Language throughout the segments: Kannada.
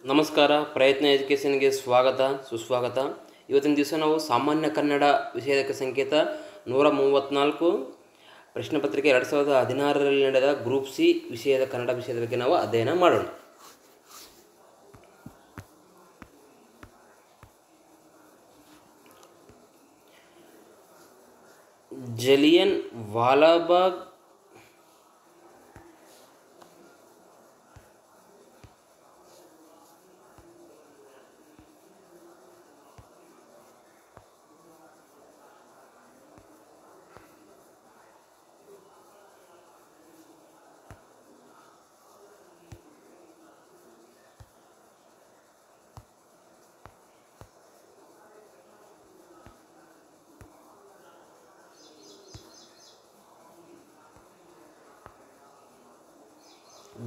ನಮಸ್ಕಾರ. ಪ್ರಯತ್ನ ಎಜುಕೇಷನ್ಗೆ ಸ್ವಾಗತ ಸುಸ್ವಾಗತ. ಇವತ್ತಿನ ದಿವಸ ನಾವು ಸಾಮಾನ್ಯ ಕನ್ನಡ ವಿಷಯದ ಸಂಕೇತ 134 ಪ್ರಶ್ನೆ ಪತ್ರಿಕೆ 2016ರಲ್ಲಿ ನಡೆದ ಗ್ರೂಪ್ ಸಿ ವಿಷಯದ ಕನ್ನಡ ವಿಷಯದ ಬಗ್ಗೆ ನಾವು ಅಧ್ಯಯನ ಮಾಡೋಣ. ಜಲಿಯನ್ ವಾಲಾಬಾಗ್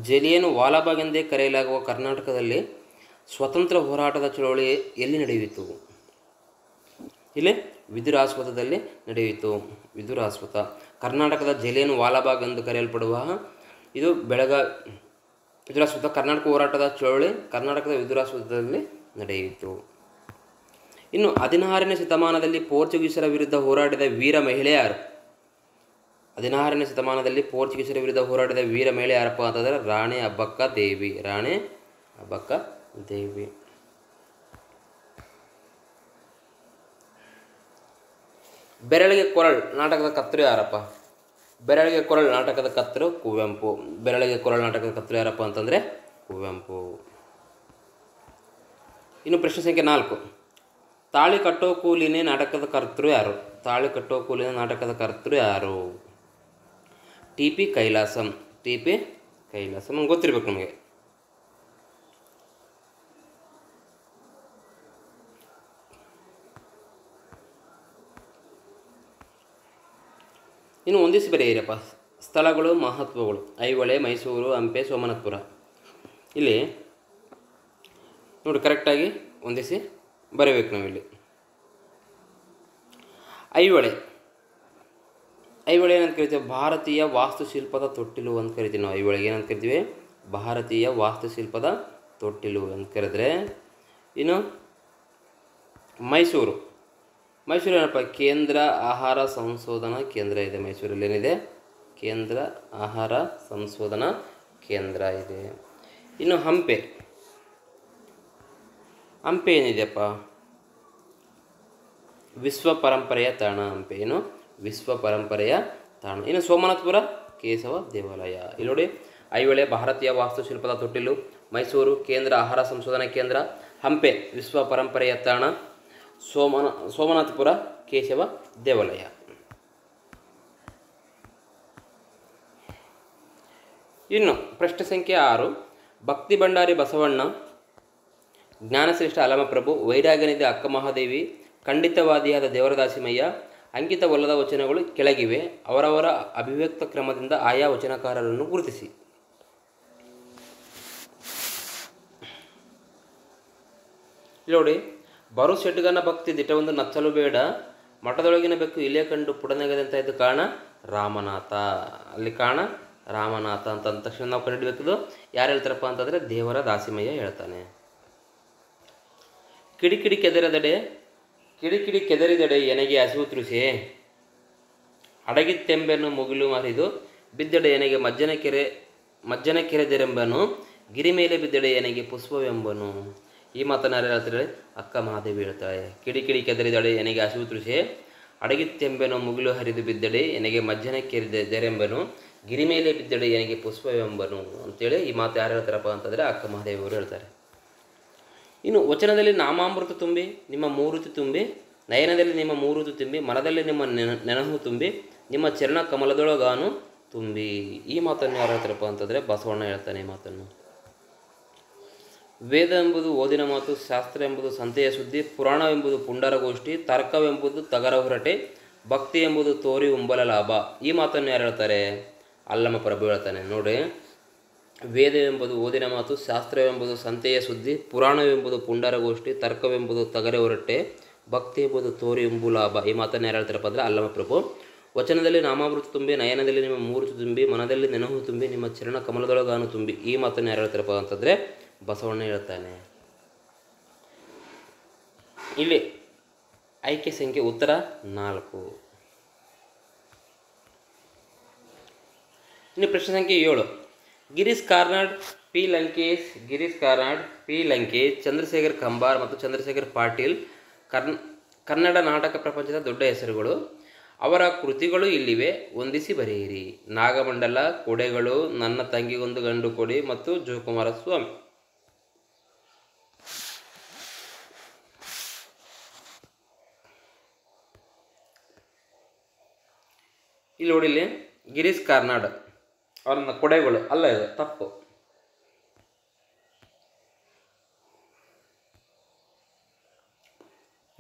ಜಲಿಯನ್ ವಾಲಾಬಾಗ್ ಎಂದೇ ಕರೆಯಲಾಗುವ ಕರ್ನಾಟಕದಲ್ಲಿ ಸ್ವತಂತ್ರ ಹೋರಾಟದ ಚಳವಳಿ ಎಲ್ಲಿ ನಡೆಯಿತು? ಇಲ್ಲಿ ವಿದುರಾಶ್ವತ್ಥದಲ್ಲಿ ನಡೆಯಿತು. ವಿದುರಾಶ್ವತ್ಥ ಕರ್ನಾಟಕದ ಜಲಿಯನ್ ವಾಲಾಬಾಗ್ ಎಂದು ಕರೆಯಲ್ಪಡುವ ಇದು ವಿದುರಾಶ್ವತ್ಥ ಕರ್ನಾಟಕ ಹೋರಾಟದ ಚಳವಳಿ ಕರ್ನಾಟಕದ ವಿದುರಾಶ್ವತ್ಥದಲ್ಲಿ ನಡೆಯಿತು. ಇನ್ನು 16ನೇ ಶತಮಾನದಲ್ಲಿ ಪೋರ್ಚುಗೀಸರ ವಿರುದ್ಧ ಹೋರಾಡಿದ ವೀರ ಮಹಿಳೆ ಯಾರು? 16ನೇ ಶತಮಾನದಲ್ಲಿ ಪೋರ್ಚುಗೀಸರ ವಿರುದ್ಧ ಹೋರಾಡಿದ ವೀರ ಮಹಿಳೆ ಯಾರಪ್ಪ ಅಂತಂದರೆ ರಾಣಿ ಅಬ್ಬಕ್ಕ ದೇವಿ. ರಾಣಿ ಅಬ್ಬಕ್ಕ ದೇವಿ. ಬೆರಳಿಗೆ ಕೊರಳ್ ನಾಟಕದ ಕರ್ತೃ ಯಾರಪ್ಪ? ಬೆರಳಿಗೆ ಕೊರಳ್ ನಾಟಕದ ಕರ್ತೃ ಕುವೆಂಪು. ಬೆರಳಿಗೆ ಕೊರಳ್ ನಾಟಕದ ಕರ್ತೃ ಯಾರಪ್ಪ ಅಂತಂದರೆ ಕುವೆಂಪು. ಇನ್ನು ಪ್ರಶ್ನೆ ಸಂಖ್ಯೆ 4, ತಾಳಿ ಕಟ್ಟೋ ಕೂಲಿನೇ ನಾಟಕದ ಕರ್ತೃ ಯಾರು? ತಾಳಿ ಕಟ್ಟೋ ಕೂಲಿನ ನಾಟಕದ ಕರ್ತೃ ಯಾರು? ಟಿ.ಪಿ. ಕೈಲಾಸಂ. ಟಿ.ಪಿ. ಕೈಲಾಸಂ ನಮ್ಗೆ ಗೊತ್ತಿರ್ಬೇಕು ನಮಗೆ. ಇನ್ನು ಒಂದಿಸಿ ಬರೆಯಿರಪ್ಪ ಸ್ಥಳಗಳು ಮಹತ್ವಗಳು. ಐಹೊಳೆ, ಮೈಸೂರು, ಹಂಪೆ, ಸೋಮನಾಥಪುರ. ಇಲ್ಲಿ ನೋಡಿ ಕರೆಕ್ಟಾಗಿ ಒಂದಿಸಿ ಬರೀಬೇಕು ನಾವಿಲ್ಲಿ. ಐಹೊಳೆ ಏನಂತ ಕರಿತೀವಿ? ಭಾರತೀಯ ವಾಸ್ತುಶಿಲ್ಪದ ತೊಟ್ಟಿಲು ಅಂತ ಕರಿತೀವಿ ನಾವು. ಐಹೊಳೆಗೆ ಏನಂತ ಕರಿತೀವಿ? ಭಾರತೀಯ ವಾಸ್ತುಶಿಲ್ಪದ ತೊಟ್ಟಿಲು ಅಂತ ಕರೆದ್ರೆ. ಇನ್ನು ಮೈಸೂರು ಏನಪ್ಪ? ಕೇಂದ್ರ ಆಹಾರ ಸಂಶೋಧನಾ ಕೇಂದ್ರ ಇದೆ. ಮೈಸೂರಲ್ಲಿ ಏನಿದೆ? ಕೇಂದ್ರ ಆಹಾರ ಸಂಶೋಧನಾ ಕೇಂದ್ರ ಇದೆ. ಇನ್ನು ಹಂಪೆ ಏನಿದೆಯಪ್ಪ? ವಿಶ್ವ ಪರಂಪರೆಯ ತಾಣ. ಹಂಪೆ ಏನು? ವಿಶ್ವ ಪರಂಪರೆಯ ತಾಣ. ಇನ್ನು ಸೋಮನಾಥಪುರ ಕೇಶವ ದೇವಾಲಯ. ಇಲ್ಲಿ ನೋಡಿ, ಐಹೊಳೆ ಭಾರತೀಯ ವಾಸ್ತುಶಿಲ್ಪದ ತೊಟ್ಟಿಲು, ಮೈಸೂರು ಕೇಂದ್ರ ಆಹಾರ ಸಂಶೋಧನಾ ಕೇಂದ್ರ, ಹಂಪೆ ವಿಶ್ವ ಪರಂಪರೆಯ ತಾಣ, ಸೋಮನಾಥಪುರ ಕೇಶವ ದೇವಾಲಯ. ಇನ್ನು ಪ್ರಶ್ನೆ ಸಂಖ್ಯೆ 6, ಭಕ್ತಿ ಭಂಡಾರಿ ಬಸವಣ್ಣ, ಜ್ಞಾನಶ್ರೇಷ್ಠ ಅಲ್ಲಮಪ್ರಭು, ವೈರಾಗ್ಯನಿಧಿ ಅಕ್ಕ ಮಹಾದೇವಿ, ಖಂಡಿತವಾದಿಯಾದ ದೇವರದಾಸಿಮಯ್ಯ, ಅಂಕಿತವಲ್ಲದ ವಚನಗಳು ಕೆಳಗಿವೆ. ಅವರವರ ಅಭಿವ್ಯಕ್ತ ಕ್ರಮದಿಂದ ಆಯಾ ವಚನಕಾರರನ್ನು ಗುರುತಿಸಿ. ನೋಡಿ, ಬರು ಶೆಟ್ಗನ ಭಕ್ತಿ ದಿಟವೊಂದು ನಚ್ಚಲು ಬೇಡ, ಮಠದೊಳಗಿನ ಬೆಕ್ಕು ಇಲ್ಲೇ ಕಂಡು ಪುಡನೆಗದಂತ ಇದು ಕಾರಣ ರಾಮನಾಥ. ಅಲ್ಲಿ ಕಾರಣ ರಾಮನಾಥ ಅಂತ ಅಂದ ತಕ್ಷಣ ನಾವು ಕಂಡುಹಿಡಬೇಕಿದ್ದು ಯಾರು ಹೇಳ್ತಾರಪ್ಪ ಅಂತಂದರೆ ದೇವರ ದಾಸಿಮಯ್ಯ ಹೇಳ್ತಾನೆ. ಕಿಡಿಕಿಡಿ ಕೆದರಿದಡೆ ಎನಗೆ ಹಸಿವು ತೃಷೆ, ಅಡಗಿತ್ತೆಂಬೆನ್ನು ಮುಗಿಲು ಮಾರಿದು, ಬಿದ್ದಡೆ ಎನಗೆ ಮಜ್ಜನ ಕೆರೆದೆರೆಂಬನು, ಗಿರಿ ಮೇಲೆ ಬಿದ್ದಡೆ ಎನಗೆ ಪುಷ್ಪವೆಂಬನು. ಈ ಮಾತನ್ನು ಯಾರು ಹೇಳ್ತಾರೆ? ಅಕ್ಕ ಮಹಾದೇವಿ ಹೇಳ್ತಾಳೆ. ಕಿಡಿಕಿಡಿ ಕೆದರಿದಡೆ ಎನಗೆ ಹಸಿವು ತೃಷೆ, ಅಡಗಿತ್ತೆಂಬೆನು ಮುಗಿಲು ಹರಿದು ಬಿದ್ದಡೆ ಎನಗೆ ಮಜ್ಜನ ಕೆರೆದೆರೆಂಬನು, ಗಿರಿ ಮೇಲೆ ಬಿದ್ದಡೆ ಎನಗೆ ಪುಷ್ಪವೆಂಬನು ಅಂತೇಳಿ ಈ ಮಾತು ಯಾರು ಹೇಳ್ತಾರಪ್ಪ ಅಂತಂದರೆ ಅಕ್ಕ ಮಹಾದೇವಿ ಅವರು ಹೇಳ್ತಾರೆ. ಇನ್ನು ವಚನದಲ್ಲಿ ನಾಮಾಮೃತ ತುಂಬಿ ನಿಮ್ಮ ಮೂರುತಿ ತುಂಬಿ, ನಯನದಲ್ಲಿ ನಿಮ್ಮ ಮೂರುತಿ ತುಂಬಿ, ಮನದಲ್ಲಿ ನಿಮ್ಮ ನೆನಹು ತುಂಬಿ, ನಿಮ್ಮ ಚರಣ ಕಮಲದೊಳಗಾನು ತುಂಬಿ. ಈ ಮಾತನ್ನು ಯಾರು ಹೇಳ್ತಾರಪ್ಪ ಅಂತಂದರೆ ಬಸವಣ್ಣ ಹೇಳ್ತಾನೆ ಈ ಮಾತನ್ನು. ವೇದ ಎಂಬುದು ಓದಿನ ಮಾತು, ಶಾಸ್ತ್ರ ಎಂಬುದು ಸಂತೆಯ ಸುದ್ದಿ, ಪುರಾಣವೆಂಬುದು ಪುಂಡರಗೋಷ್ಠಿ, ತರ್ಕವೆಂಬುದು ತಗರ ಹೊರಟೆ, ಭಕ್ತಿ ಎಂಬುದು ತೋರಿ ಉಂಬಲ ಲಾಭ. ಈ ಮಾತನ್ನು ಯಾರು ಹೇಳ್ತಾರೆ? ಅಲ್ಲಮಪ್ರಭು ಹೇಳ್ತಾನೆ. ನೋಡಿ, ವೇದವೆಂಬುದು ಓದಿನ ಮಾತು, ಶಾಸ್ತ್ರವೆಂಬುದು ಸಂತೆಯ ಸುದ್ದಿ, ಪುರಾಣವೆಂಬುದು ಪುಂಡರಗೋಷ್ಠಿ, ತರ್ಕವೆಂಬುದು ತಗರೆ ಹೊರಟೆ, ಭಕ್ತಿ ಎಂಬುದು ತೋರಿ ಎಂಬು ಲಾಭ. ಈ ಮಾತನ್ನು ಯಾರು ಹೇಳ್ತಾರಪ್ಪ ಅಂದರೆ ಅಲ್ಲಮಪ್ರಭು. ವಚನದಲ್ಲಿ ನಾಮಾಮೃತ ತುಂಬಿ, ನಯನದಲ್ಲಿ ನಿಮ್ಮ ಮೂರ್ತಿ ತುಂಬಿ, ಮನದಲ್ಲಿ ನೆನಹು ತುಂಬಿ, ನಿಮ್ಮ ಚರಣ ಕಮಲದೊಳಗಾನು ತುಂಬಿ. ಈ ಮಾತನ್ನು ಯಾರು ಹೇಳ್ತಾರಪ್ಪ ಅಂತಂದರೆ ಬಸವಣ್ಣ ಹೇಳ್ತಾನೆ. ಇಲ್ಲಿ ಆಯ್ಕೆ ಸಂಖ್ಯೆ ಉತ್ತರ 4. ಇನ್ನು ಪ್ರಶ್ನೆ ಸಂಖ್ಯೆ 7. ಗಿರೀಶ್ ಕಾರ್ನಾಡ್, ಪಿ ಲಂಕೇಶ್, ಚಂದ್ರಶೇಖರ್ ಕಂಬಾರ್ ಮತ್ತು ಚಂದ್ರಶೇಖರ್ ಪಾಟೀಲ್ ಕನ್ನಡ ನಾಟಕ ಪ್ರಪಂಚದ ದೊಡ್ಡ ಹೆಸರುಗಳು. ಅವರ ಕೃತಿಗಳು ಇಲ್ಲಿವೆ, ಹೊಂದಿಸಿ ಬರೆಯಿರಿ. ನಾಗಮಂಡಲ, ಕೊಡೆಗಳು, ನನ್ನ ತಂಗಿಗೊಂದು ಗಂಡು ಕೊಡಿ ಮತ್ತು ಜೋಕುಮಾರ ಸ್ವಾಮಿ. ಇಲ್ಲಿ ನೋಡಿಲ್ಲಿ ಗಿರೀಶ್ ಕಾರ್ನಾಡ್ ಅವರ ಕೊಡೆಗಳು ಅಲ್ಲ, ಇದು ತಪ್ಪು.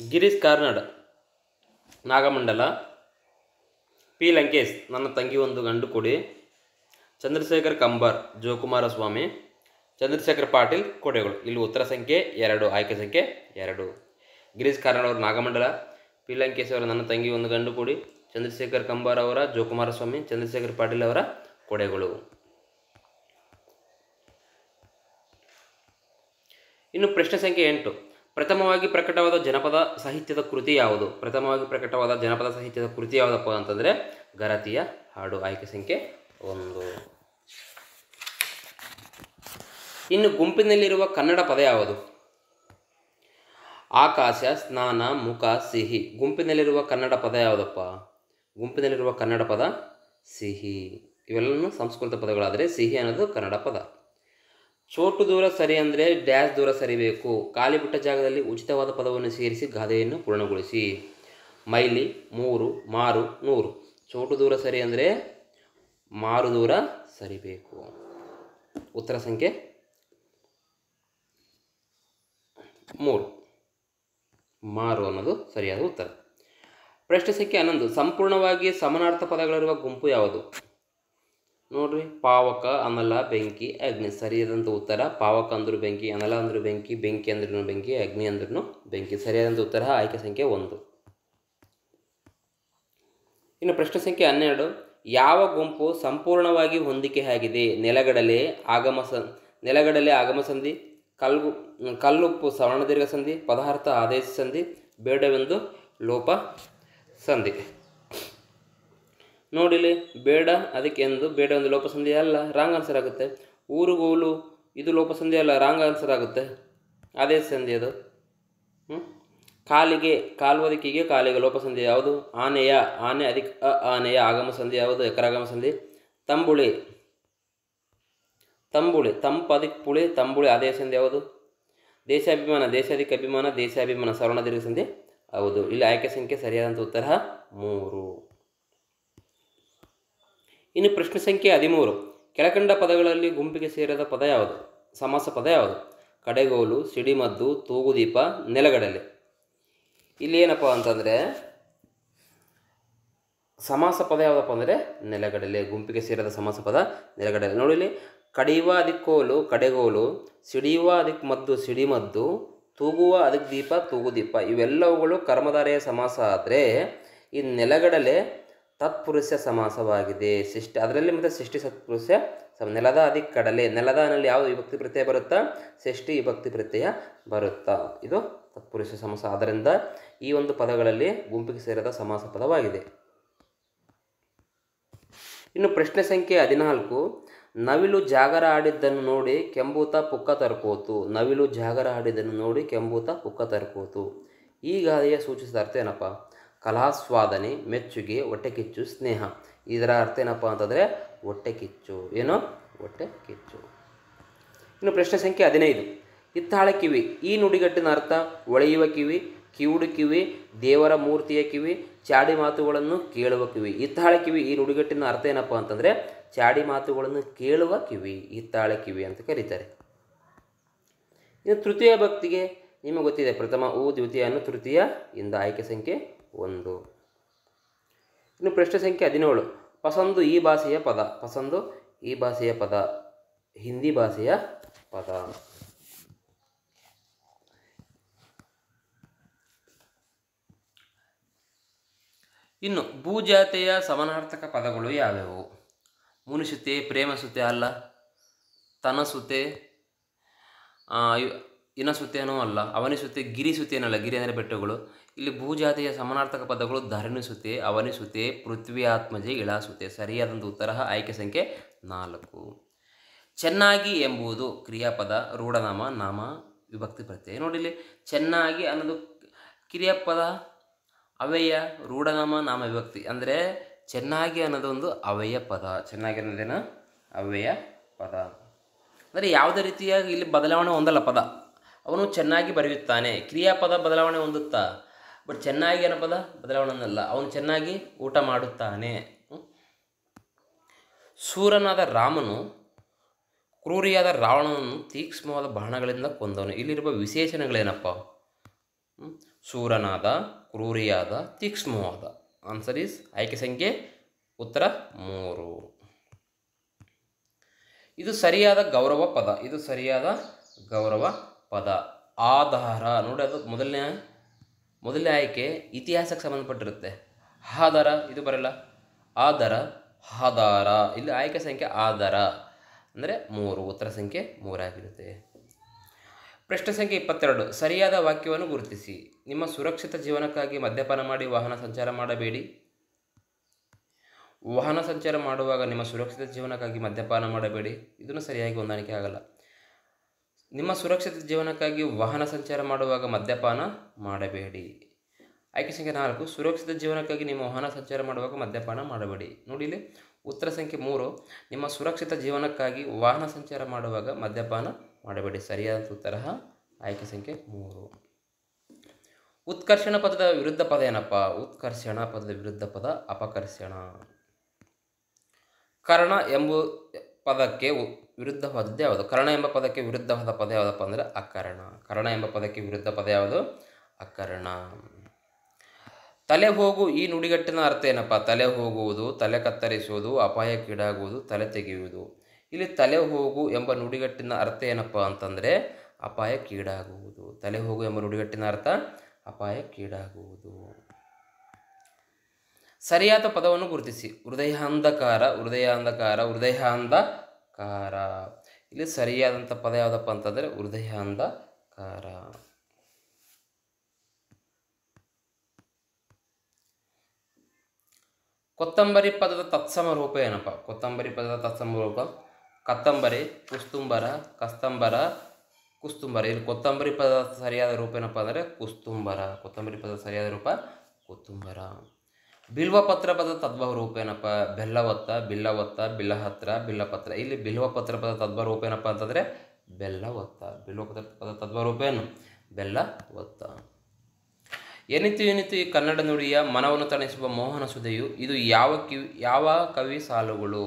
ಗಿರೀಶ್ ಕಾರ್ನಾಡ್ ನಾಗಮಂಡಲ, ಪಿ ಲಂಕೇಶ್ ನನ್ನ ತಂಗಿ ಒಂದು ಗಂಡು ಕೊಡಿ, ಚಂದ್ರಶೇಖರ್ ಕಂಬಾರ್ ಜೋಕುಮಾರ ಸ್ವಾಮಿ, ಚಂದ್ರಶೇಖರ್ ಪಾಟೀಲ್ ಕೊಡೆಗಳು. ಇಲ್ಲಿ ಉತ್ತರ ಸಂಖ್ಯೆ 2, ಆಯ್ಕೆ ಸಂಖ್ಯೆ 2. ಗಿರೀಶ್ ಕಾರ್ನಾಡ್ ಅವರು ನಾಗಮಂಡಲ, ಪಿ ಲಂಕೇಶ್ ಅವರ ನನ್ನ ತಂಗಿ ಒಂದು ಗಂಡು ಕೊಡಿ, ಚಂದ್ರಶೇಖರ್ ಕಂಬಾರ್ ಅವರ ಜೋಕುಮಾರ ಸ್ವಾಮಿ, ಚಂದ್ರಶೇಖರ್ ಪಾಟೀಲ್ ಅವರ ಕೊಡೆಗಳು. ಇನ್ನು ಪ್ರಶ್ನೆ ಸಂಖ್ಯೆ 8. ಪ್ರಥಮವಾಗಿ ಪ್ರಕಟವಾದ ಜನಪದ ಸಾಹಿತ್ಯದ ಕೃತಿ ಯಾವುದು? ಯಾವುದಪ್ಪ ಅಂತಂದರೆ ಗರತಿಯ ಹಾಡು, ಆಯ್ಕೆ ಸಂಖ್ಯೆ 1. ಇನ್ನು ಗುಂಪಿನಲ್ಲಿರುವ ಕನ್ನಡ ಪದ ಯಾವುದು? ಆಕಾಶ, ಸ್ನಾನ, ಮುಖ, ಸಿಹಿ. ಗುಂಪಿನಲ್ಲಿರುವ ಕನ್ನಡ ಪದ ಯಾವುದಪ್ಪ? ಗುಂಪಿನಲ್ಲಿರುವ ಕನ್ನಡ ಪದ ಸಿಹಿ. ಇವೆಲ್ಲವೂ ಸಂಸ್ಕೃತ ಪದಗಳಾದರೆ ಸಿಹಿ ಅನ್ನೋದು ಕನ್ನಡ ಪದ. ಚೋಟು ದೂರ ಸರಿ ಅಂದರೆ ಡ್ಯಾಶ್ ದೂರ ಸರಿಬೇಕು. ಖಾಲಿ ಬಿಟ್ಟ ಜಾಗದಲ್ಲಿ ಉಚಿತವಾದ ಪದವನ್ನು ಸೇರಿಸಿ ಗಾದೆಯನ್ನು ಪೂರ್ಣಗೊಳಿಸಿ. ಮೈಲಿ, ಮೂರು, ಮಾರು, ನೂರು. ಚೋಟು ದೂರ ಸರಿ ಅಂದರೆ ಮಾರು ದೂರ ಸರಿಬೇಕು. ಉತ್ತರ ಸಂಖ್ಯೆ 3, ಮಾರು ಅನ್ನೋದು ಸರಿಯಾದ ಉತ್ತರ. ಪ್ರಶ್ನೆ ಸಂಖ್ಯೆ 11. ಸಂಪೂರ್ಣವಾಗಿ ಸಮಾನಾರ್ಥ ಪದಗಳಿರುವ ಗುಂಪು ಯಾವುದು? ನೋಡ್ರಿ, ಪಾವಕ, ಅನಲ, ಬೆಂಕಿ, ಅಗ್ನಿ. ಸರಿಯಾದಂಥ ಉತ್ತರ ಪಾವಕ ಅಂದ್ರೂ ಬೆಂಕಿ, ಅನಲ ಅಂದ್ರೂ ಬೆಂಕಿ, ಬೆಂಕಿ ಅಂದ್ರೂ ಬೆಂಕಿ, ಅಗ್ನಿ ಅಂದ್ರೂ ಬೆಂಕಿ. ಸರಿಯಾದಂಥ ಉತ್ತರ ಆಯ್ಕೆ ಸಂಖ್ಯೆ 1. ಇನ್ನು ಪ್ರಶ್ನೆ ಸಂಖ್ಯೆ 12. ಯಾವ ಗುಂಪು ಸಂಪೂರ್ಣವಾಗಿ ಹೊಂದಿಕೆ ಆಗಿದೆ? ನೆಲಗಡಲೆ ಆಗಮ ಸಂಧಿ, ಕಲ್ಲುಪ್ಪು ಸವರ್ಣದೀರ್ಘ ಸಂಧಿ, ಪದಾರ್ಥ ಆದೇಶ ಸಂಧಿ, ಬೇಡವೆಂದು ಲೋಪ ಸಂಧಿ. ನೋಡಿಲಿ, ಬೇಡ ಅದಕ್ಕೆ ಎಂದು ಬೇಡವೆಂದು ಲೋಪ ಸಂಧಿ ಅಲ್ಲ, ರಾಂಗ್ ಆನ್ಸರ್ ಆಗುತ್ತೆ. ಊರುಗೋಲು ಇದು ಲೋಪ ಸಂಧಿ ಅಲ್ಲ, ರಾಂಗ್ ಆನ್ಸರ್ ಆಗುತ್ತೆ, ಆದೇಶ ಸಂಧಿ ಅದು. ಕಾಲಿಗೆ ಕಾಲುವದಿಕೆಗೆ ಕಾಲಿಗೆ ಲೋಪ ಸಂಧಿ ಯಾವುದು? ಆನೆ ಅದಕ್ಕೆ ಆನೆಯ ಆಗಮ ಸಂಧಿ ಯಾವುದು? ಎಕರಾಗಮ ಸಂಧಿ. ತಂಬುಳಿ ತಂಪದಿಕ್ ಪುಳಿ, ತಂಬುಳಿ ಆದೇಶ ಸಂಧಿ ಯಾವುದು? ದೇಶಾಭಿಮಾನ ದೇಶಾಭಿಮಾನ ಸವರ್ಣದೀರ್ಘ ಸಂಧಿ ಹೌದು. ಇಲ್ಲಿ ಆಯ್ಕೆ ಸಂಖ್ಯೆ ಸರಿಯಾದಂಥ ಉತ್ತರ 3. ಇನ್ನು ಪ್ರಶ್ನೆ ಸಂಖ್ಯೆ 13. ಕೆಳಕಂಡ ಪದಗಳಲ್ಲಿ ಗುಂಪಿಗೆ ಸೇರದ ಪದ ಯಾವುದು? ಸಮಾಸ ಪದ ಯಾವುದು? ಕಡೆಗೋಲು, ಸಿಡಿಮದ್ದು, ತೂಗುದೀಪ, ನೆಲಗಡಲೆ. ಇಲ್ಲಿ ಏನಪ್ಪ ಅಂತಂದರೆ ಸಮಾಸ ಪದ ಯಾವುದಪ್ಪ ಅಂದರೆ ನೆಲಗಡಲೆ. ಗುಂಪಿಗೆ ಸೇರದ ಸಮಾಸ ಪದ ನೆಲಗಡಲೆ. ನೋಡಿ, ಕಡಿಯುವ ಅದಕ್ಕೆ ಕೋಲು ಕಡೆಗೋಲು, ಸಿಡಿಯುವ ಅದಕ್ಕೆ ಮದ್ದು ಸಿಡಿಮದ್ದು, ತೂಗುವ ಅದಕ್ಕೆ ದೀಪ ತೂಗುದೀಪ. ಇವೆಲ್ಲವುಗಳು ಕರ್ಮಧಾರೆಯ ಸಮಾಸ ಆದರೆ ಈ ನೆಲಗಡಲೆ ತತ್ಪುರುಷ ಸಮಾಸವಾಗಿದೆ. ಅದರಲ್ಲಿ ಮತ್ತು ಷಷ್ಠಿ ಸತ್ಪುರುಷ ನೆಲದ ಅದಕ್ಕೆ ಕಡಲೆ. ನೆಲದಲ್ಲಿ ಯಾವ ವಿಭಕ್ತಿ ಪ್ರತ್ಯಯ ಬರುತ್ತಾ? ಷಷ್ಠಿ ವಿಭಕ್ತಿ ಪ್ರತ್ಯಯ ಬರುತ್ತಾ. ಇದು ತತ್ಪುರುಷ ಸಮಾಸ. ಆದ್ದರಿಂದ ಈ ಒಂದು ಪದಗಳಲ್ಲಿ ಗುಂಪಿಗೆ ಸೇರದ ಸಮಾಸ ಪದವಾಗಿದೆ. ಇನ್ನು ಪ್ರಶ್ನೆ ಸಂಖ್ಯೆ 14. ನವಿಲು ಜಾಗರ ಆಡಿದ್ದನ್ನು ನೋಡಿ ಕೆಂಬೂತ ಪುಕ್ಕ ತರ್ಕೋತು. ನವಿಲು ಜಾಗರ ಆಡಿದ್ದನ್ನು ನೋಡಿ ಕೆಂಬೂತ ಪುಕ್ಕ ತರ್ಕೋತು. ಈ ಗಾದೆಯ ಸೂಚಿಸಿದ ಅರ್ಥ ಏನಪ್ಪ? ಕಲಾಸ್ವಾದನೆ, ಮೆಚ್ಚುಗೆ, ಹೊಟ್ಟೆ ಕಿಚ್ಚು, ಸ್ನೇಹ. ಇದರ ಅರ್ಥ ಏನಪ್ಪ ಅಂತಂದರೆ ಹೊಟ್ಟೆ ಕಿಚ್ಚು. ಏನೋ ಹೊಟ್ಟೆ ಕಿಚ್ಚು. ಇನ್ನು ಪ್ರಶ್ನೆ ಸಂಖ್ಯೆ 15. ಹಿತ್ತಾಳೆ ಕಿವಿ. ಈ ನುಡಿಗಟ್ಟಿನ ಅರ್ಥ ಒಳೆಯುವ ಕಿವಿ, ಕಿವುಡು ಕಿವಿ, ದೇವರ ಮೂರ್ತಿಯ ಕಿವಿ, ಚಾಡಿ ಮಾತುಗಳನ್ನು ಕೇಳುವ ಕಿವಿ. ಹಿತ್ತಾಳೆ ಕಿವಿ ಈ ನುಡಿಗಟ್ಟಿನ ಅರ್ಥ ಏನಪ್ಪ ಅಂತಂದರೆ ಚಾಡಿ ಮಾತುಗಳನ್ನು ಕೇಳುವ ಕಿವಿ, ಹಿತ್ತಾಳೆ ಕಿವಿ ಅಂತ ಕರೀತಾರೆ. ಇನ್ನು ತೃತೀಯ ಭಕ್ತಿಗೆ ನಿಮಗೆ ಗೊತ್ತಿದೆ, ಪ್ರಥಮ ಉ, ದ್ವಿತೀಯ ಅನ್ನು ತೃತೀಯ ಇಂದ. ಆಯ್ಕೆ ಸಂಖ್ಯೆ 1. ಇನ್ನು ಪ್ರಶ್ನೆ ಸಂಖ್ಯೆ 17. ಪಸಂದು ಈ ಭಾಷೆಯ ಪದ. ಪಸಂದು ಈ ಭಾಷೆಯ ಪದ ಹಿಂದಿ ಭಾಷೆಯ ಪದ. ಇನ್ನು ಭೂಜಾತಿಯ ಸಮಾನಾರ್ಥಕ ಪದಗಳು ಯಾವ್ಯಾವು? ಮುನಿಸುತೆ, ಪ್ರೇಮಸುತೆ ಅಲ್ಲ, ತನಸುತೆ, ಇನಸುತ್ತೇನೂ ಅಲ್ಲ, ಅವನಿಸುತ್ತೆ, ಗಿರಿಸುತ್ತೇನಲ್ಲ, ಗಿರಿ ಅಂದರೆ ಬೆಟ್ಟಗಳು. ಇಲ್ಲಿ ಭೂಜಾತಿಯ ಸಮಾನಾರ್ಥಕ ಪದಗಳು ಧರಣಿಸುತ್ತೆ, ಅವನಿಸುತ್ತೆ, ಪೃಥ್ವಿ ಆತ್ಮಜೆ, ಇಳಾಸುತ್ತೆ. ಸರಿಯಾದಂಥ ಉತ್ತರ ಆಯ್ಕೆ ಸಂಖ್ಯೆ 4. ಚೆನ್ನಾಗಿ ಎಂಬುದು ಕ್ರಿಯಾಪದ, ರೂಢನಾಮ, ನಾಮ ವಿಭಕ್ತಿ ಪ್ರತ್ಯಯ. ನೋಡಿ ಇಲ್ಲಿ ಚೆನ್ನಾಗಿ ಅನ್ನೋದು ಕ್ರಿಯಾಪದ, ಅವ್ಯಯ, ರೂಢನಾಮ, ನಾಮ ವಿಭಕ್ತಿ. ಅಂದರೆ ಚೆನ್ನಾಗಿ ಅನ್ನೋದೊಂದು ಅವ್ಯಯ ಪದ. ಚೆನ್ನಾಗಿ ಅನ್ನೋದೇನು ಅವ್ಯಯ ಪದ. ಅಂದರೆ ಯಾವುದೇ ರೀತಿಯಾಗಿ ಇಲ್ಲಿ ಬದಲಾವಣೆ ಹೊಂದಲ್ಲ ಪದ. ಅವನು ಚೆನ್ನಾಗಿ ಬರೆಯುತ್ತಾನೆ, ಕ್ರಿಯಾಪದ ಬದಲಾವಣೆ ಹೊಂದುತ್ತಾ, ಬಟ್ ಚೆನ್ನಾಗಿ ಅನ್ನೋ ಪದ ಬದಲಾವಣೆ ಹೊಂದಲ್ಲ. ಅವನು ಚೆನ್ನಾಗಿ ಊಟ ಮಾಡುತ್ತಾನೆ. ಶೂರನಾದ ರಾಮನು ಕ್ರೂರಿಯಾದ ರಾವಣನನ್ನು ತೀಕ್ಷ್ಣವಾದ ಬಾಣಗಳಿಂದ ಕೊಂದವನು. ಇಲ್ಲಿರುವ ವಿಶೇಷಣಗಳೇನಪ್ಪ? ಶೂರನಾದ, ಕ್ರೂರಿಯಾದ, ತೀಕ್ಷ್ಣವಾದ. ಆನ್ಸರ್ ಈಸ್ ಆಯ್ಕೆ ಸಂಖ್ಯೆ ಉತ್ತರ 3. ಇದು ಸರಿಯಾದ ಗೌರವ ಪದ. ಇದು ಸರಿಯಾದ ಗೌರವ ಪದ. ಆಧಾರ ನೋಡಿ, ಅದು ಮೊದಲನೇ ಆಯ್ಕೆ ಇತಿಹಾಸಕ್ಕೆ ಸಂಬಂಧಪಟ್ಟಿರುತ್ತೆ. ಆಧಾರ ಇದು ಬರಲ್ಲ, ಆಧಾರ, ಆಧಾರ. ಇಲ್ಲಿ ಆಯ್ಕೆ ಸಂಖ್ಯೆ ಆಧಾರ ಅಂದರೆ 3. ಉತ್ತರ ಸಂಖ್ಯೆ 3 ಆಗಿರುತ್ತೆ. ಪ್ರಶ್ನೆ ಸಂಖ್ಯೆ 22. ಸರಿಯಾದ ವಾಕ್ಯವನ್ನು ಗುರುತಿಸಿ. ನಿಮ್ಮ ಸುರಕ್ಷಿತ ಜೀವನಕ್ಕಾಗಿ ಮದ್ಯಪಾನ ಮಾಡಿ ವಾಹನ ಸಂಚಾರ ಮಾಡಬೇಡಿ. ವಾಹನ ಸಂಚಾರ ಮಾಡುವಾಗ ನಿಮ್ಮ ಸುರಕ್ಷಿತ ಜೀವನಕ್ಕಾಗಿ ಮದ್ಯಪಾನ ಮಾಡಬೇಡಿ. ಇದನ್ನು ಸರಿಯಾಗಿ ಹೊಂದಾಣಿಕೆ ಆಗಲ್ಲ. ನಿಮ್ಮ ಸುರಕ್ಷಿತ ಜೀವನಕ್ಕಾಗಿ ವಾಹನ ಸಂಚಾರ ಮಾಡುವಾಗ ಮದ್ಯಪಾನ ಮಾಡಬೇಡಿ. ಆಯ್ಕೆ ಸಂಖ್ಯೆ 4. ಸುರಕ್ಷಿತ ಜೀವನಕ್ಕಾಗಿ ನಿಮ್ಮ ವಾಹನ ಸಂಚಾರ ಮಾಡುವಾಗ ಮದ್ಯಪಾನ ಮಾಡಬೇಡಿ. ನೋಡಿ ಇಲ್ಲಿ ಉತ್ತರ ಸಂಖ್ಯೆ 3. ನಿಮ್ಮ ಸುರಕ್ಷಿತ ಜೀವನಕ್ಕಾಗಿ ವಾಹನ ಸಂಚಾರ ಮಾಡುವಾಗ ಮದ್ಯಪಾನ ಮಾಡಬೇಡಿ. ಸರಿಯಾದ ಉತ್ತರ ಆಯ್ಕೆ ಸಂಖ್ಯೆ 3. ಉತ್ಕರ್ಷಣ ಪದದ ವಿರುದ್ಧ ಪದ ಏನಪ್ಪ? ಉತ್ಕರ್ಷಣ ಪದದ ವಿರುದ್ಧ ಪದ ಅಪಕರ್ಷಣ. ಕರ್ಣ ಎಂಬ ಪದಕ್ಕೆ ವಿರುದ್ಧವಾದದ್ದು ಯಾವುದು? ಕರ್ಣ ಎಂಬ ಪದಕ್ಕೆ ವಿರುದ್ಧವಾದ ಪದ ಯಾವುದಪ್ಪ ಅಂದರೆ ಅಕರ್ಣ. ಕರ್ಣ ಎಂಬ ಪದಕ್ಕೆ ವಿರುದ್ಧ ಪದ ಯಾವುದು? ಅಕರ್ಣ. ತಲೆ ಹೋಗು ಈ ನುಡಿಗಟ್ಟಿನ ಅರ್ಥ ಏನಪ್ಪ? ತಲೆ ಹೋಗುವುದು, ತಲೆ ಕತ್ತರಿಸುವುದು, ಅಪಾಯಕ್ಕೀಡಾಗುವುದು, ತಲೆ ತೆಗೆಯುವುದು. ಇಲ್ಲಿ ತಲೆ ಹೋಗು ಎಂಬ ನುಡಿಗಟ್ಟಿನ ಅರ್ಥ ಏನಪ್ಪ ಅಂತಂದರೆ ಅಪಾಯಕ್ಕೀಡಾಗುವುದು. ತಲೆ ಹೋಗು ಎಂಬ ನುಡಿಗಟ್ಟಿನ ಅರ್ಥ ಅಪಾಯಕ್ಕೀಡಾಗುವುದು. ಸರಿಯಾದ ಪದವನ್ನು ಗುರುತಿಸಿ. ಹೃದಯಾಂಧಕಾರ, ಹೃದಯಾಂಧಕಾರ, ಹೃದಯಾಂಧಕಾರ. ಇಲ್ಲಿ ಸರಿಯಾದಂಥ ಪದ ಯಾವುದಪ್ಪ ಅಂತಂದರೆ ಹೃದಯಾಂಧಕಾರ. ಕೊತ್ತಂಬರಿ ಪದದ ತತ್ಸಮ ರೂಪ ಏನಪ್ಪ? ಕೊತ್ತಂಬರಿ ಪದದ ತತ್ಸಮ ರೂಪ ಕತ್ತಂಬರಿ, ಕುಸ್ತುಂಬರ, ಕಸ್ತಂಬರ, ಕುಸ್ತುಂಬರ. ಇಲ್ಲಿ ಕೊತ್ತಂಬರಿ ಪದದ ಸರಿಯಾದ ರೂಪ ಏನಪ್ಪ ಅಂದರೆ ಕುಸ್ತುಂಬರ. ಕೊತ್ತಂಬರಿ ಪದದ ಸರಿಯಾದ ರೂಪ ಕುಸ್ತುಂಬರ. ಬಿಲ್ವಪತ್ರ ಪದದ ತದ್ಭವ ರೂಪ ಏನಪ್ಪ? ಬೆಲ್ಲವತ್ತ, ಬಿಲ್ಲವತ್ತ, ಬಿಲ್ಲಹತ್ರ, ಬಿಲ್ಲಪತ್ರ. ಇಲ್ಲಿ ಬಿಲ್ವಪತ್ರ ಪದ ತದ್ಭವ ರೂಪ ಏನಪ್ಪ ಅಂತಂದರೆ ಬೆಲ್ಲವತ್ತ. ಬಿಲ್ವಪತ್ರ ಪದ ತದ್ಭವ ರೂಪ ಏನು? ಬೆಲ್ಲವತ್ತ. ಎನಿತು ಎನಿತು ಈ ಕನ್ನಡ ನುಡಿಯ ಮನವನ್ನು ತಣಿಸುವ ಮೋಹನ ಸುಧೆಯು ಇದು ಯಾವ ಕವಿ ಸಾಲುಗಳು?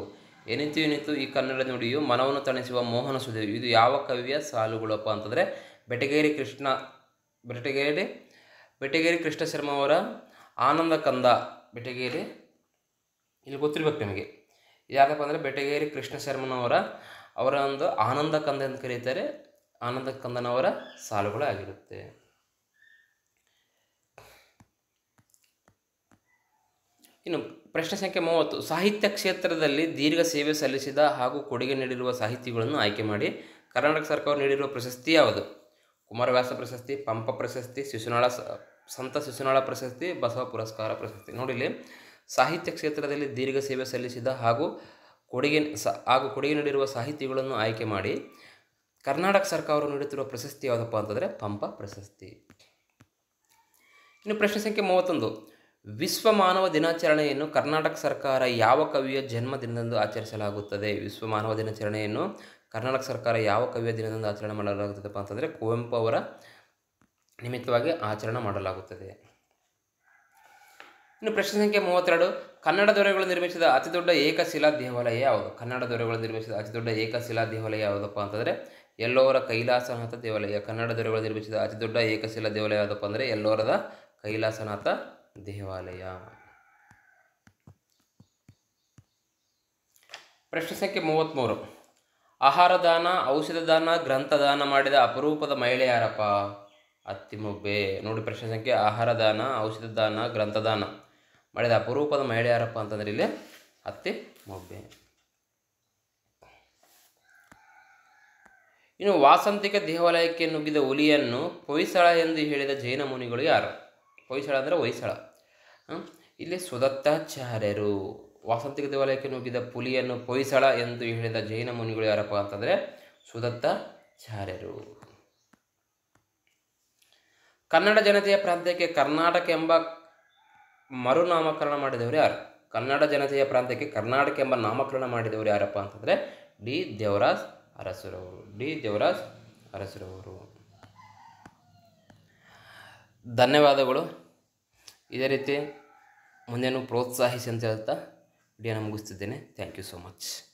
ಎನಿತು ಎನಿತು ಈ ಕನ್ನಡ ನುಡಿಯು ಮನವನ್ನು ತಣಿಸುವ ಮೋಹನ ಸುಧೆಯು ಇದು ಯಾವ ಕವಿಯ ಸಾಲುಗಳಪ್ಪ ಅಂತಂದರೆ ಬೆಟಗೇರಿ ಕೃಷ್ಣ ಶರ್ಮ ಅವರ ಆನಂದ ಕಂದ. ಬೆಟಗೇರಿ ಇಲ್ಲಿ ಗೊತ್ತಿರ್ಬೇಕು ನಿಮಗೆ ಯಾಕಪ್ಪ ಅಂದರೆ ಬೆಟಗೇರಿ ಕೃಷ್ಣ ಶರ್ಮನವರ ಒಂದು ಆನಂದ ಕಂದ ಅಂತ ಕರೀತಾರೆ. ಆನಂದ ಕಂದನವರ ಸಾಲುಗಳು ಆಗಿರುತ್ತೆ. ಇನ್ನು ಪ್ರಶ್ನೆ ಸಂಖ್ಯೆ 30. ಸಾಹಿತ್ಯ ಕ್ಷೇತ್ರದಲ್ಲಿ ದೀರ್ಘ ಸೇವೆ ಸಲ್ಲಿಸಿದ ಹಾಗೂ ಕೊಡುಗೆ ನೀಡಿರುವ ಸಾಹಿತಿಗಳನ್ನು ಆಯ್ಕೆ ಮಾಡಿ. ಕರ್ನಾಟಕ ಸರ್ಕಾರ ನೀಡಿರುವ ಪ್ರಶಸ್ತಿ ಯಾವುದು? ಕುಮಾರವ್ಯಾಸ ಪ್ರಶಸ್ತಿ, ಪಂಪ ಪ್ರಶಸ್ತಿ, ಸಂತ ಶಿಶುನಾಳ ಪ್ರಶಸ್ತಿ, ಬಸವ ಪುರಸ್ಕಾರ ಪ್ರಶಸ್ತಿ. ನೋಡಿಲಿ ಸಾಹಿತ್ಯ ಕ್ಷೇತ್ರದಲ್ಲಿ ದೀರ್ಘ ಸೇವೆ ಸಲ್ಲಿಸಿದ ಹಾಗೂ ಕೊಡುಗೆ ನೀಡಿರುವ ಸಾಹಿತಿಗಳನ್ನು ಆಯ್ಕೆ ಮಾಡಿ. ಕರ್ನಾಟಕ ಸರ್ಕಾರ ನೀಡುತ್ತಿರುವ ಪ್ರಶಸ್ತಿ ಯಾವುದಪ್ಪ ಅಂತಂದರೆ ಪಂಪ ಪ್ರಶಸ್ತಿ. ಇನ್ನು ಪ್ರಶ್ನೆ ಸಂಖ್ಯೆ 31. ವಿಶ್ವ ಮಾನವ ದಿನಾಚರಣೆಯನ್ನು ಕರ್ನಾಟಕ ಸರ್ಕಾರ ಯಾವ ಕವಿಯ ಜನ್ಮದಿನದಂದು ಆಚರಿಸಲಾಗುತ್ತದೆ? ವಿಶ್ವ ಮಾನವ ದಿನಾಚರಣೆಯನ್ನು ಕರ್ನಾಟಕ ಸರ್ಕಾರ ಯಾವ ಕವಿಯ ದಿನದಂದು ಆಚರಣೆ ಮಾಡಲಾಗುತ್ತದೆಪ್ಪ ಅಂತಂದರೆ ಕುವೆಂಪು ಅವರ ನಿಮಿತ್ತವಾಗಿ ಆಚರಣೆ ಮಾಡಲಾಗುತ್ತದೆ. ಇನ್ನು ಪ್ರಶ್ನೆ ಸಂಖ್ಯೆ 32. ಕನ್ನಡ ದೊರೆಗಳು ನಿರ್ಮಿಸಿದ ಅತಿದೊಡ್ಡ ಏಕಶಿಲಾ ದೇವಾಲಯ ಯಾವುದು? ಕನ್ನಡ ದೊರೆಗಳು ನಿರ್ಮಿಸಿದ ಅತಿದೊಡ್ಡ ಏಕಶಿಲಾ ದೇವಾಲಯ ಯಾವುದಪ್ಪ ಅಂತಂದರೆ ಎಲ್ಲೋರ ಕೈಲಾಸನಾಥ ದೇವಾಲಯ. ಕನ್ನಡ ದೊರೆಗಳು ನಿರ್ಮಿಸಿದ ಅತಿದೊಡ್ಡ ಏಕಶಿಲಾ ದೇವಾಲಯ ಯಾವುದಪ್ಪ ಅಂದರೆ ಎಲ್ಲೋರದ ಕೈಲಾಸನಾಥ ದೇವಾಲಯ. ಪ್ರಶ್ನೆ ಸಂಖ್ಯೆ 33. ಆಹಾರ ದಾನ, ಔಷಧ ದಾನ, ಗ್ರಂಥದಾನ ಮಾಡಿದ ಅಪರೂಪದ ಮಹಿಳೆ ಯಾರಪ್ಪ? ಅತ್ತಿಮೊಬ್ಬೆ. ನೋಡಿ ಪ್ರಶ್ನೆ ಸಂಖ್ಯೆ ಆಹಾರ ದಾನ, ಔಷಧ ದಾನ, ಗ್ರಂಥದಾನ ಮಾಡಿದ ಅಪರೂಪದ ಮಹಿಳೆ ಯಾರಪ್ಪ ಅಂತಂದರೆ ಇಲ್ಲಿ ಅತ್ತಿಮೊಬ್ಬೆ. ಇನ್ನು ವಾಸಂತಿಕ ದೇವಾಲಯಕ್ಕೆ ನುಗ್ಗಿದ ಹುಲಿಯನ್ನು ಹೊಯ್ಸಳ ಎಂದು ಹೇಳಿದ ಜೈನ ಮುನಿಗಳು ಯಾರು? ಹೊಯ್ಸಳ ಅಂದರೆ ಹೊಯ್ಸಳ. ಇಲ್ಲಿ ಸುದತ್ತಾಚಾರ್ಯರು. ವಾಸಂತಿಕ ದೇವಾಲಯಕ್ಕೆ ನುಗ್ಗಿದ ಹುಲಿಯನ್ನು ಹೊಯ್ಸಳ ಎಂದು ಹೇಳಿದ ಜೈನ ಮುನಿಗಳು ಯಾರಪ್ಪ ಅಂತಂದರೆ ಸುದತ್ತಾಚಾರ್ಯರು. ಕನ್ನಡ ಜನತೆಯ ಪ್ರಾಂತ್ಯಕ್ಕೆ ಕರ್ನಾಟಕ ಎಂಬ ಮರುನಾಮಕರಣ ಮಾಡಿದವರು ಯಾರು? ಕನ್ನಡ ಜನತೆಯ ಪ್ರಾಂತ್ಯಕ್ಕೆ ಕರ್ನಾಟಕ ಎಂಬ ನಾಮಕರಣ ಮಾಡಿದವರು ಯಾರಪ್ಪ ಅಂತಂದರೆ ಡಿ ದೇವರಾಜ ಅರಸುರವರು. ಧನ್ಯವಾದಗಳು. ಇದೇ ರೀತಿ ಮುಂದೇನು ಪ್ರೋತ್ಸಾಹಿಸಿ ಅಂತ ಹೇಳ್ತಾ ವಿಡಿಯೋನ ಮುಗಿಸ್ತಿದ್ದೇನೆ. Thank you so much.